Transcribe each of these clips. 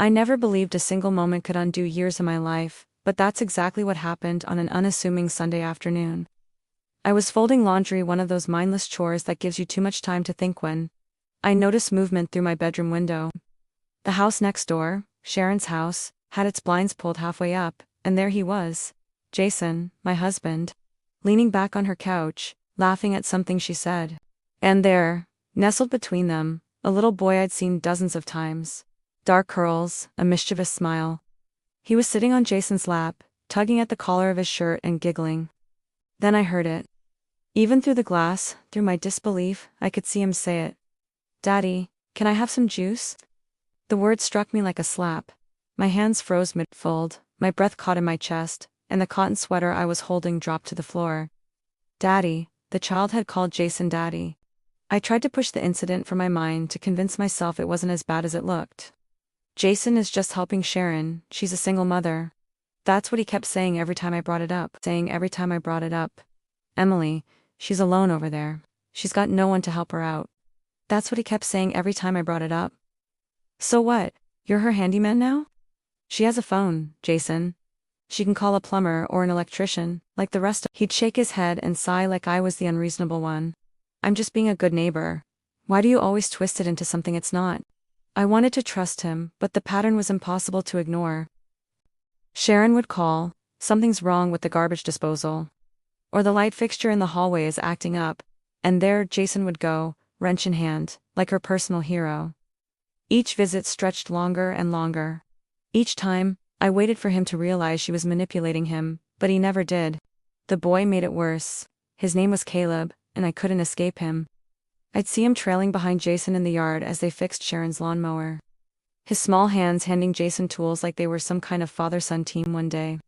I never believed a single moment could undo years of my life, but that's exactly what happened on an unassuming Sunday afternoon. I was folding laundry, one of those mindless chores that gives you too much time to think, when I noticed movement through my bedroom window. The house next door, Sharon's house, had its blinds pulled halfway up, and there he was, Jason, my husband, leaning back on her couch, laughing at something she said. And there, nestled between them, a little boy I'd seen dozens of times. Dark curls, a mischievous smile. He was sitting on Jason's lap, tugging at the collar of his shirt and giggling. Then I heard it. Even through the glass, through my disbelief, I could see him say it. "Daddy, can I have some juice?" The word struck me like a slap. My hands froze mid-fold, my breath caught in my chest, and the cotton sweater I was holding dropped to the floor. Daddy, the child had called Jason Daddy. I tried to push the incident from my mind to convince myself it wasn't as bad as it looked. Jason is just helping Sharon, she's a single mother. That's what he kept saying every time I brought it up. Emily, she's alone over there. She's got no one to help her out. That's what he kept saying every time I brought it up. So what? You're her handyman now? She has a phone, Jason. She can call a plumber or an electrician, like the rest of— He'd shake his head and sigh like I was the unreasonable one. I'm just being a good neighbor. Why do you always twist it into something it's not? I wanted to trust him, but the pattern was impossible to ignore. Sharon would call, "Something's wrong with the garbage disposal." Or "The light fixture in the hallway is acting up," and there Jason would go, wrench in hand, like her personal hero. Each visit stretched longer and longer. Each time, I waited for him to realize she was manipulating him, but he never did. The boy made it worse. His name was Caleb, and I couldn't escape him. I'd see him trailing behind Jason in the yard as they fixed Sharon's lawnmower. His small hands handing Jason tools like they were some kind of father-son team one day.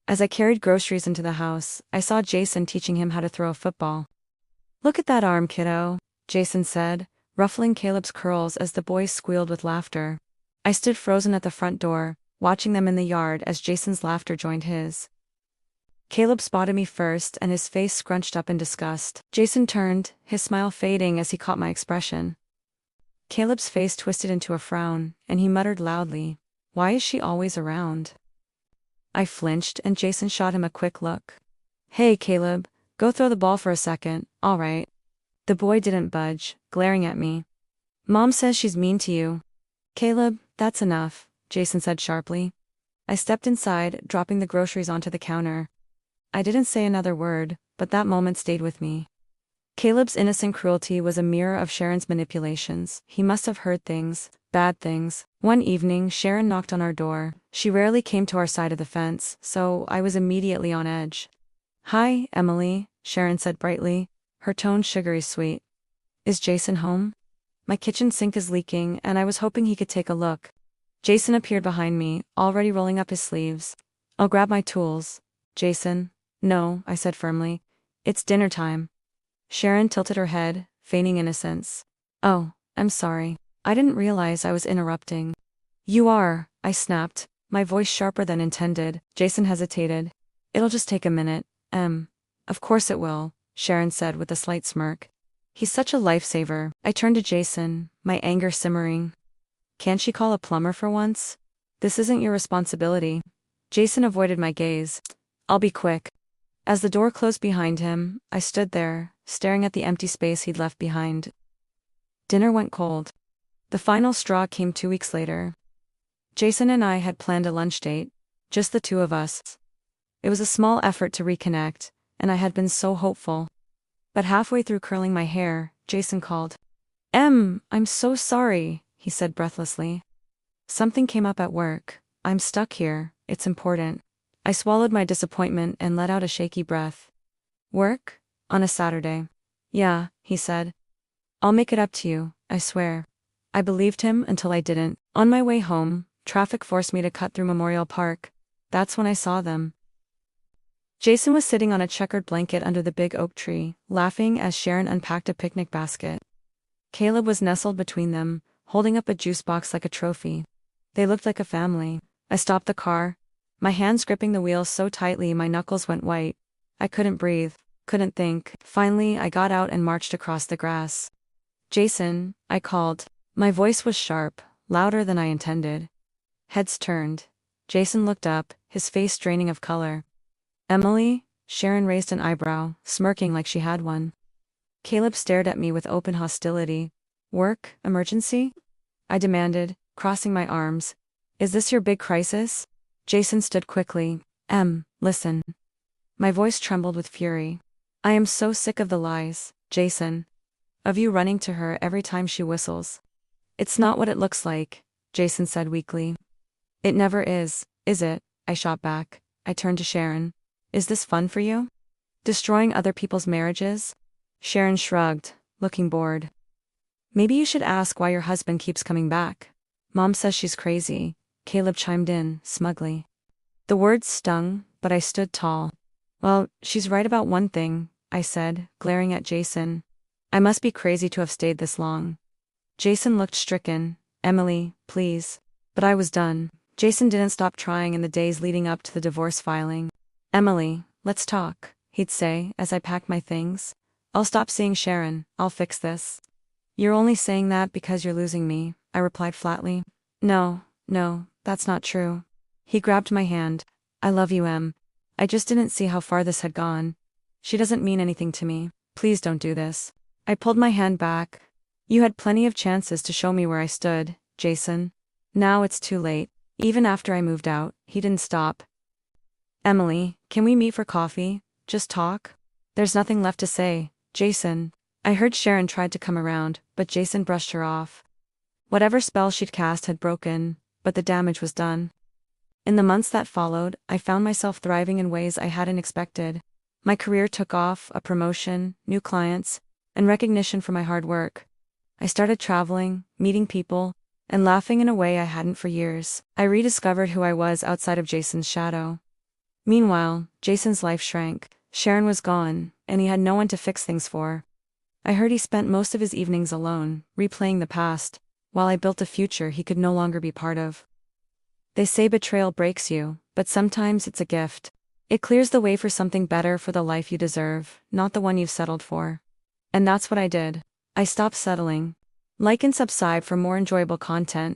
As I carried groceries into the house, I saw Jason teaching him how to throw a football. "Look at that arm, kiddo," Jason said, ruffling Caleb's curls as the boy squealed with laughter. I stood frozen at the front door, watching them in the yard as Jason's laughter joined his. Caleb spotted me first and his face scrunched up in disgust. Jason turned, his smile fading as he caught my expression. Caleb's face twisted into a frown, and he muttered loudly, "Why is she always around?" I flinched and Jason shot him a quick look. "Hey Caleb, go throw the ball for a second, all right?" The boy didn't budge, glaring at me. "Mom says she's mean to you." "Caleb, that's enough," Jason said sharply. I stepped inside, dropping the groceries onto the counter. I didn't say another word, but that moment stayed with me. Caleb's innocent cruelty was a mirror of Sharon's manipulations. He must have heard things, bad things. One evening, Sharon knocked on our door. She rarely came to our side of the fence, so I was immediately on edge. "Hi, Emily," Sharon said brightly, her tone sugary sweet. "Is Jason home? My kitchen sink is leaking, and I was hoping he could take a look." Jason appeared behind me, already rolling up his sleeves. "I'll grab my tools." "Jason." "No," I said firmly. "It's dinner time." Sharon tilted her head, feigning innocence. "Oh, I'm sorry. I didn't realize I was interrupting." "You are," I snapped, my voice sharper than intended. Jason hesitated. "It'll just take a minute, Of course it will," Sharon said with a slight smirk. "He's such a lifesaver." I turned to Jason, my anger simmering. "Can't she call a plumber for once? This isn't your responsibility." Jason avoided my gaze. "I'll be quick." As the door closed behind him, I stood there, staring at the empty space he'd left behind. Dinner went cold. The final straw came 2 weeks later. Jason and I had planned a lunch date, just the two of us. It was a small effort to reconnect, and I had been so hopeful. But halfway through curling my hair, Jason called. I'm so sorry," he said breathlessly. "Something came up at work. I'm stuck here, it's important." I swallowed my disappointment and let out a shaky breath. "Work? On a Saturday?" "Yeah," he said. "I'll make it up to you, I swear." I believed him until I didn't. On my way home, traffic forced me to cut through Memorial Park. That's when I saw them. Jason was sitting on a checkered blanket under the big oak tree, laughing as Sharon unpacked a picnic basket. Caleb was nestled between them, holding up a juice box like a trophy. They looked like a family. I stopped the car, my hands gripping the wheel so tightly my knuckles went white. I couldn't breathe, couldn't think. Finally, I got out and marched across the grass. "Jason," I called. My voice was sharp, louder than I intended. Heads turned. Jason looked up, his face draining of color. Emily? Sharon raised an eyebrow, smirking like she had one. Caleb stared at me with open hostility. Work? Emergency? I demanded, crossing my arms. Is this your big crisis? Jason stood quickly. Listen. My voice trembled with fury. I am so sick of the lies, Jason. Of you running to her every time she whistles. It's not what it looks like, Jason said weakly. It never is it? I shot back. I turned to Sharon. Is this fun for you? Destroying other people's marriages? Sharon shrugged, looking bored. Maybe you should ask why your husband keeps coming back. Mom says she's crazy, Caleb chimed in, smugly. The words stung, but I stood tall. Well, she's right about one thing, I said, glaring at Jason. I must be crazy to have stayed this long. Jason looked stricken. Emily, please. But I was done. Jason didn't stop trying in the days leading up to the divorce filing. Emily, let's talk, he'd say, as I packed my things. I'll stop seeing Sharon, I'll fix this. You're only saying that because you're losing me, I replied flatly. No, that's not true. He grabbed my hand. I love you, Em. I just didn't see how far this had gone. She doesn't mean anything to me. Please don't do this. I pulled my hand back. You had plenty of chances to show me where I stood, Jason. Now it's too late. Even after I moved out, he didn't stop. Emily, can we meet for coffee? Just talk? There's nothing left to say, Jason. I heard Sharon tried to come around, but Jason brushed her off. Whatever spell she'd cast had broken, but the damage was done. In the months that followed, I found myself thriving in ways I hadn't expected. My career took off, a promotion, new clients, and recognition for my hard work. I started traveling, meeting people, and laughing in a way I hadn't for years. I rediscovered who I was outside of Jason's shadow. Meanwhile, Jason's life shrank. Sharon was gone, and he had no one to fix things for. I heard he spent most of his evenings alone, replaying the past, while I built a future he could no longer be part of. They say betrayal breaks you, but sometimes it's a gift. It clears the way for something better, for the life you deserve, not the one you've settled for. And that's what I did. I stopped settling. Like and subscribe for more enjoyable content.